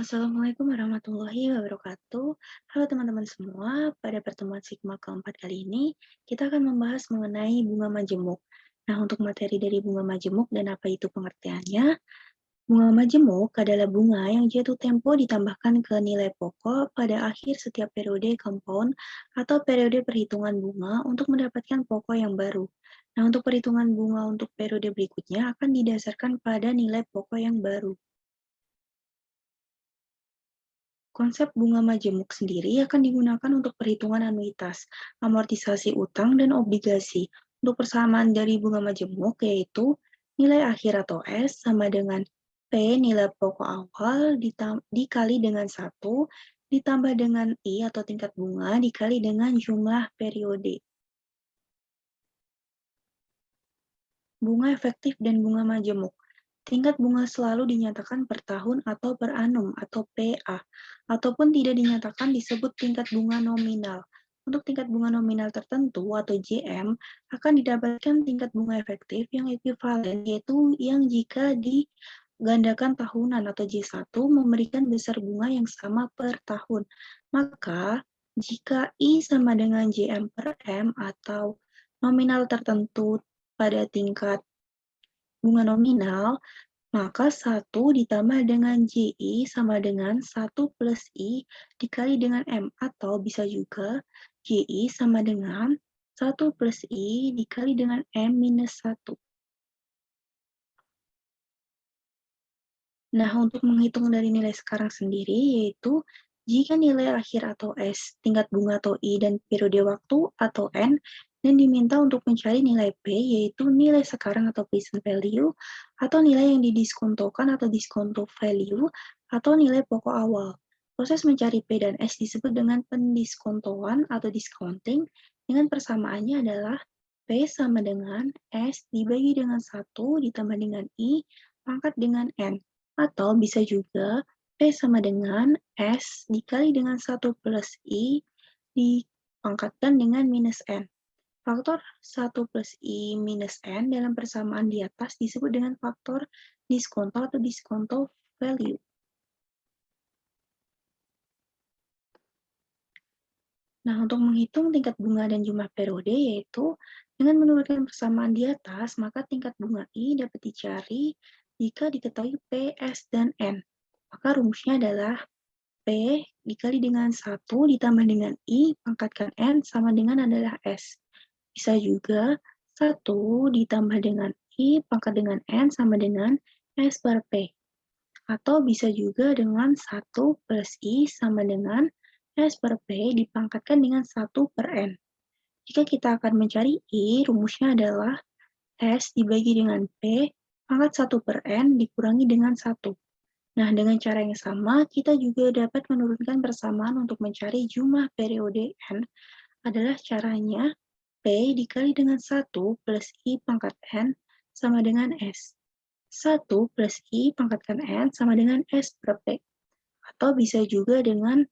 Assalamualaikum warahmatullahi wabarakatuh. Halo teman-teman semua, pada pertemuan Sigma keempat kali ini, kita akan membahas mengenai bunga majemuk. Nah, untuk materi dari bunga majemuk dan apa itu pengertiannya, bunga majemuk adalah bunga yang jatuh tempo ditambahkan ke nilai pokok pada akhir setiap periode compound atau periode perhitungan bunga untuk mendapatkan pokok yang baru. Nah, untuk perhitungan bunga untuk periode berikutnya akan didasarkan pada nilai pokok yang baru. Konsep bunga majemuk sendiri akan digunakan untuk perhitungan anuitas, amortisasi utang, dan obligasi. Untuk persamaan dari bunga majemuk yaitu nilai akhir atau S sama dengan P nilai pokok awal dikali dengan 1 ditambah dengan I atau tingkat bunga dikali dengan jumlah periode. Bunga efektif dan bunga majemuk. Tingkat bunga selalu dinyatakan per tahun atau per annum atau PA, ataupun tidak dinyatakan disebut tingkat bunga nominal. Untuk tingkat bunga nominal tertentu atau JM akan didapatkan tingkat bunga efektif yang ekuivalen, yaitu yang jika digandakan tahunan atau J1 memberikan besar bunga yang sama per tahun. Maka jika I sama dengan JM per M atau nominal tertentu pada tingkat bunga nominal, maka 1 ditambah dengan JI sama dengan 1 plus I dikali dengan M, atau bisa juga JI sama dengan 1 plus I dikali dengan M minus 1. Nah, untuk menghitung dari nilai sekarang sendiri, yaitu jika nilai akhir atau S, tingkat bunga atau I, dan periode waktu atau N, dan diminta untuk mencari nilai P, yaitu nilai sekarang atau present value, atau nilai yang didiskontokan atau diskonto value, atau nilai pokok awal. Proses mencari P dan S disebut dengan pendiskontoan atau discounting, dengan persamaannya adalah P sama dengan S dibagi dengan 1 ditambah dengan I pangkat dengan N. Atau bisa juga P sama dengan S dikali dengan 1 plus I dipangkatkan dengan minus N. Faktor 1 plus I minus N dalam persamaan di atas disebut dengan faktor diskonto atau diskonto value. Nah, untuk menghitung tingkat bunga dan jumlah periode, yaitu dengan menurunkan persamaan di atas, maka tingkat bunga I dapat dicari jika diketahui P, S, dan N. Maka rumusnya adalah P dikali dengan 1 ditambah dengan I pangkatkan N sama dengan adalah S. Bisa juga 1 ditambah dengan I pangkat dengan N sama dengan S per P. Atau bisa juga dengan 1 plus I sama dengan S per P dipangkatkan dengan 1 per N. Jika kita akan mencari I, rumusnya adalah S dibagi dengan P pangkat 1 per N dikurangi dengan 1. Nah, dengan cara yang sama, kita juga dapat menurunkan persamaan untuk mencari jumlah periode N adalah caranya P dikali dengan 1 plus I pangkat N sama dengan S. 1 plus I pangkatkan N sama dengan S per P. Atau bisa juga dengan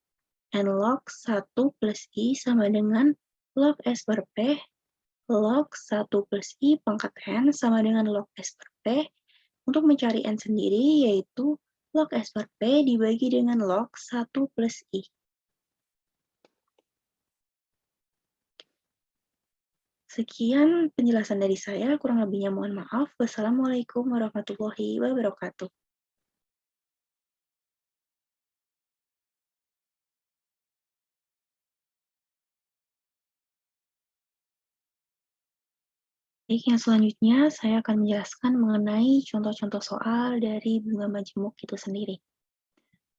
N log 1 plus I sama dengan log S per P, log 1 plus I pangkat N sama dengan log S per P. Untuk mencari N sendiri, yaitu log S per P dibagi dengan log 1 plus I. Sekian penjelasan dari saya, kurang lebihnya mohon maaf. Wassalamualaikum warahmatullahi wabarakatuh. Baik, yang selanjutnya saya akan menjelaskan mengenai contoh-contoh soal dari bunga majemuk itu sendiri.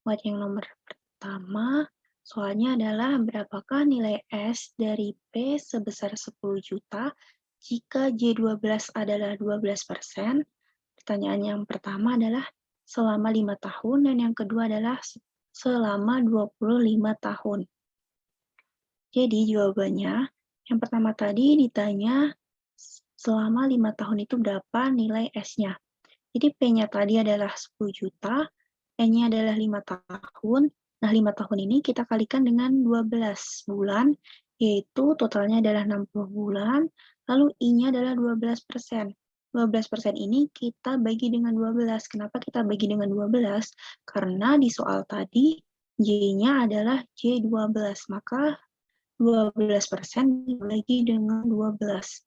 Buat yang nomor pertama, soalnya adalah berapakah nilai S dari P sebesar 10 juta jika J12 adalah 12%? Pertanyaan yang pertama adalah selama 5 tahun dan yang kedua adalah selama 25 tahun. Jadi jawabannya, yang pertama tadi ditanya selama 5 tahun itu berapa nilai S-nya. Jadi P-nya tadi adalah 10 juta, N-nya adalah 5 tahun. Nah, 5 tahun ini kita kalikan dengan 12 bulan, yaitu totalnya adalah 60 bulan, lalu I-nya adalah 12%. 12% ini kita bagi dengan 12. Kenapa kita bagi dengan 12? Karena di soal tadi J-nya adalah J12, maka 12% dibagi dengan 12.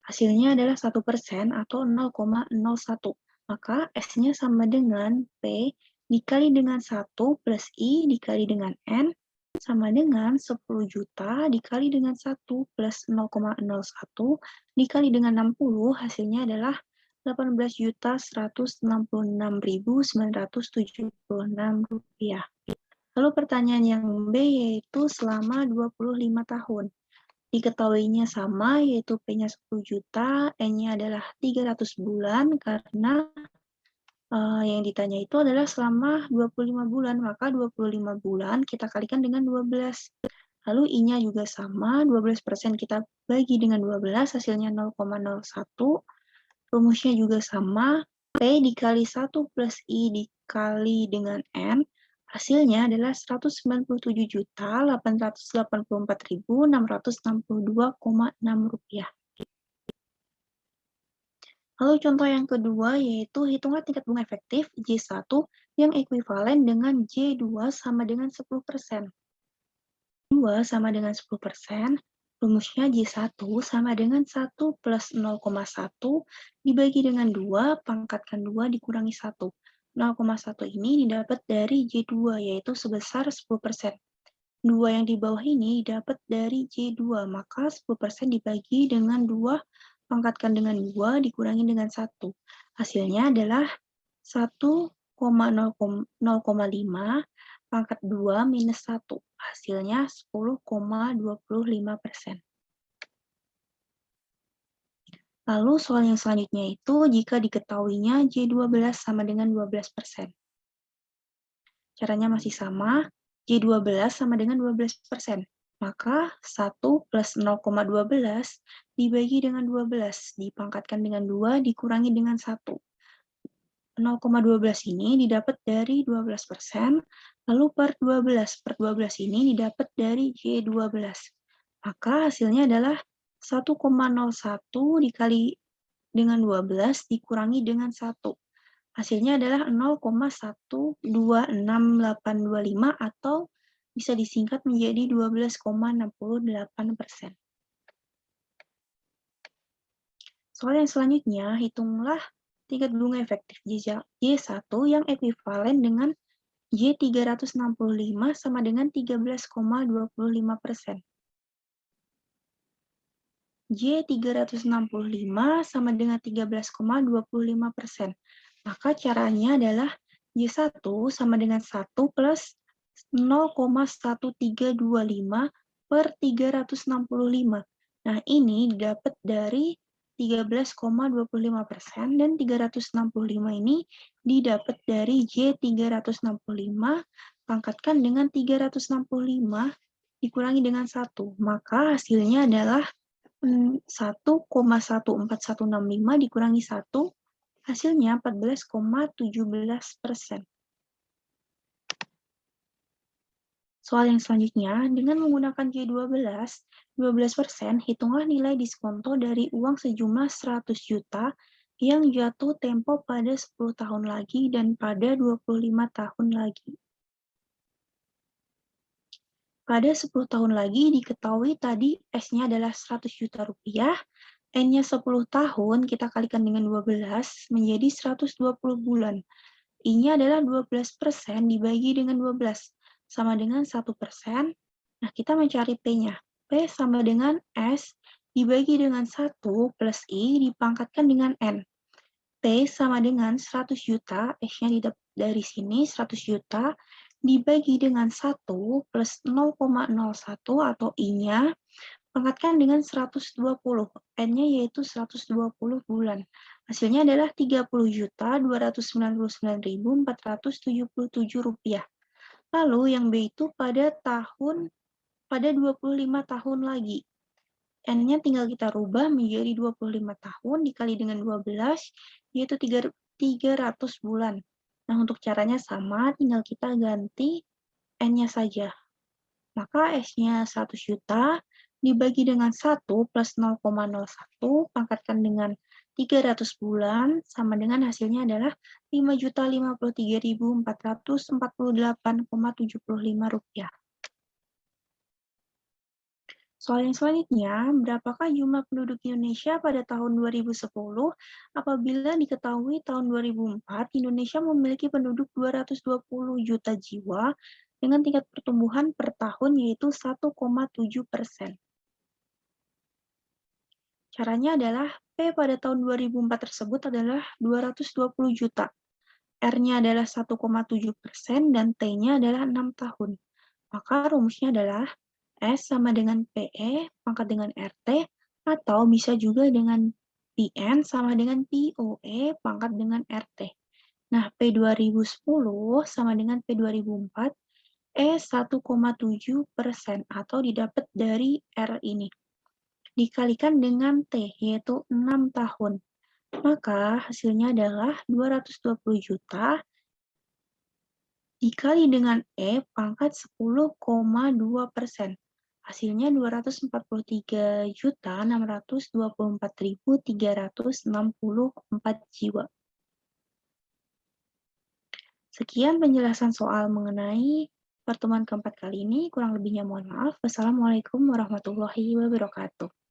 Hasilnya adalah 1% atau 0,01. Maka S-nya sama dengan P dikali dengan 1 plus I dikali dengan N sama dengan 10 juta dikali dengan 1 plus 0,01 dikali dengan 60, hasilnya adalah 18.166.976 rupiah. Lalu pertanyaan yang B yaitu selama 25 tahun. Diketahuinya sama, yaitu P-nya 10 juta, N-nya adalah 300 bulan, karena yang ditanya itu adalah selama 25 bulan, maka 25 bulan kita kalikan dengan 12. Lalu I-nya juga sama, 12% kita bagi dengan 12, hasilnya 0,01. Rumusnya juga sama, P dikali 1 plus I dikali dengan N, hasilnya adalah 197.884.662,6 rupiah. Lalu contoh yang kedua yaitu hitunglah tingkat bunga efektif J1 yang ekuivalen dengan J2 sama dengan 10%. 2 sama dengan 10%, rumusnya J1 sama dengan 1 plus 0,1 dibagi dengan 2, pangkatkan 2 dikurangi 1. 0,1 ini didapat dari J2, yaitu sebesar 10%. 2 yang di bawah ini didapat dari J2, maka 10% dibagi dengan 2, pangkatkan dengan 2, dikurangi dengan 1. Hasilnya adalah 1,0,5 pangkat 2 minus 1. Hasilnya 10,25%. Lalu soal yang selanjutnya itu jika diketahuinya J12 sama dengan 12%. Caranya masih sama, J12 sama dengan 12%. Maka 1 plus 0,12 dibagi dengan 12, dipangkatkan dengan 2, dikurangi dengan 1. 0,12 ini didapat dari 12%, lalu per 12 ini didapat dari J12. Maka hasilnya adalah 1,01 dikali dengan 12 dikurangi dengan 1. Hasilnya adalah 0,126825 atau bisa disingkat menjadi 12,68%. Soal yang selanjutnya, hitunglah tingkat bunga efektif J1 yang ekuivalen dengan J365 sama dengan 13,25%. J365 sama dengan 13,25%. Maka caranya adalah J1 sama dengan 1 plus 0,1325 per 365. Nah, ini didapat dari 13,25% dan 365 ini didapat dari J365 pangkatkan dengan 365 dikurangi dengan 1. Maka hasilnya adalah 1,14165 dikurangi 1, hasilnya 14,17%. Soal yang selanjutnya, dengan menggunakan J12, 12%, hitunglah nilai diskonto dari uang sejumlah 100 juta yang jatuh tempo pada 10 tahun lagi dan pada 25 tahun lagi. Pada 10 tahun lagi diketahui tadi S-nya adalah 100 juta rupiah, N-nya 10 tahun, kita kalikan dengan 12, menjadi 120 bulan. I-nya adalah 12% dibagi dengan 12, sama dengan 1%. Nah, kita mencari P-nya. P sama dengan S dibagi dengan 1 plus I dipangkatkan dengan N. P sama dengan 100 juta, S-nya dari sini 100 juta, dibagi dengan 1 plus 0,01 atau I-nya, pangkatkan dengan 120, N-nya yaitu 120 bulan. Hasilnya adalah 30.299.477 rupiah. Lalu yang B itu pada 25 tahun lagi. N-nya tinggal kita rubah menjadi 25 tahun dikali dengan 12, yaitu 300 bulan. Nah, untuk caranya sama, tinggal kita ganti N-nya saja. Maka S-nya 100 juta dibagi dengan 1 plus 0,01, pangkatkan dengan 300 bulan sama dengan hasilnya adalah Rp5.053.448,75. Soal yang selanjutnya, berapakah jumlah penduduk Indonesia pada tahun 2010? Apabila diketahui tahun 2004, Indonesia memiliki penduduk 220 juta jiwa dengan tingkat pertumbuhan per tahun yaitu 1,7%. Caranya adalah P pada tahun 2004 tersebut adalah 220 juta. R-nya adalah 1,7% dan T-nya adalah 6 tahun. Maka rumusnya adalah S sama dengan PE pangkat dengan RT, atau bisa juga dengan PN sama dengan POE pangkat dengan RT. Nah, P2010 sama dengan P2004, E 1,7% atau didapat dari R ini. Dikalikan dengan T, yaitu 6 tahun. Maka hasilnya adalah 220 juta dikali dengan E pangkat 10,2%. Hasilnya 243.624.364 jiwa. Sekian penjelasan soal mengenai pertemuan keempat kali ini. Kurang lebihnya mohon maaf. Wassalamualaikum warahmatullahi wabarakatuh.